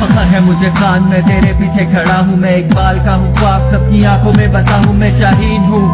फखर है मुझे खान, मैं तेरे पीछे खड़ा हूँ। मैं इकबाल का हूँ ख्वाब, सबकी आंखों में बसा हूँ। मैं शाहीन हूँ,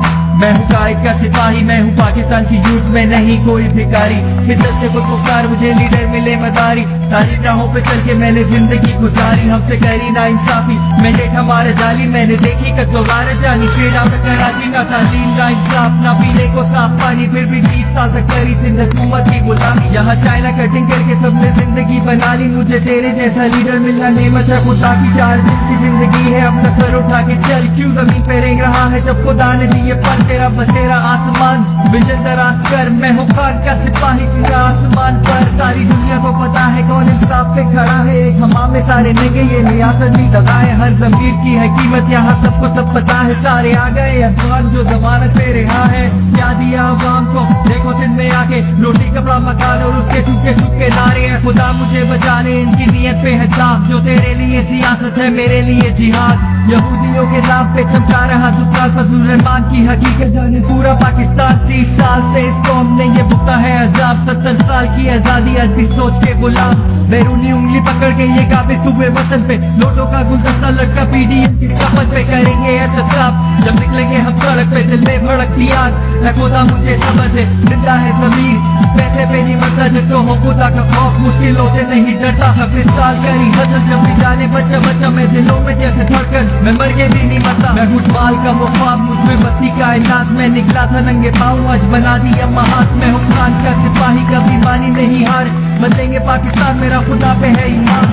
मैं हूँ कायद का सिपाही। मैं हूँ पाकिस्तान की यूथ में नहीं कोई भिखारी। इज्जत से खुद पुकार, मुझे लीडर मिले मदारी। सारी राहों पे चल के मैंने जिंदगी गुजारी, हमसे करी ना इंसाफी। मैं जेठ हमारे जाली, मैंने देखी कतवार जानी। पेड़ा में कराची ना था दीन का इंसाफ, ना पीने को साफ पानी। फिर भी 20 साल तक करी सिंध हुकूमत की गुलामी। यहाँ चाइना कटिंग करके सबने जिंदगी बना ली। मुझे तेरे जैसा लीडर मिलना नेमत है खुदा की। 4 दिन की जिंदगी है, अपना सर उठा के चल। क्यों जमीन पे रेंग रहा है जब खुदा ने दिए पल। तेरा बसेरा आसमान विजन दराज कर, मैं हूँ खान का सिपाही सीधा आसमान पर। सारी दुनिया को पता है कौन इंसाफ पे खड़ा है। एक हमाम में सारे निगे, ये रियासत नहीं दगाए। हर जमीर की है कीमत, यहाँ सबको सब पता है। सारे आ गए अफगान जो जमानत पे रहा है। क्या दिया आवाम को देखो सिंध में आके, रोटी कपड़ा मकान और उसके सूखे सूखे नारे हैं। खुदा मुझे बचाने, इनकी नीयत पे है दाग। जो तेरे लिए सियासत है मेरे लिए जिहाद। यहूदियों के नाम पे चमका रहा दुकान फजल रहमान की हकीकत जाने पूरा पाकिस्तान। 30 साल से इस कौम ने ये भुगता है अजाब। 70 साल की आजादी आज भी सोच के गुलाम। बैरूनी उंगली पकड़ के ये काबिज सुबह वतन पे, नोटों का गुलदस्ता लटका पीडीएम की कफन पे। करेंगे एहतसाब जब निकलेंगे हम सड़क पे, दिल में भड़कती आग। खुदा मुझे समझ है, जिंदा है जमीर, पैसे पे नहीं मरता जिसको हो खुदा का खौफ। मुश्किलों से नहीं डरता, 26 साल करी हजल जब भी जाने बच्चा बच्चा। मैं दिलों में जैसे धड़कन, मैं मर के भी नहीं मरता। मैं हूँ इकबाल का वो ख्वाब, मुझमें बस्ती कायनात। मैं निकला था नंगे पाँव, आज बना दिया महात। मैं हूँ खान का सिपाही, कभी मानी नहीं हार। बदलेंगे पाकिस्तान, मेरा खुदा पे है ईमान।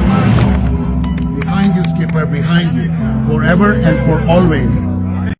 Behind you, skipper, behind you, forever and for always.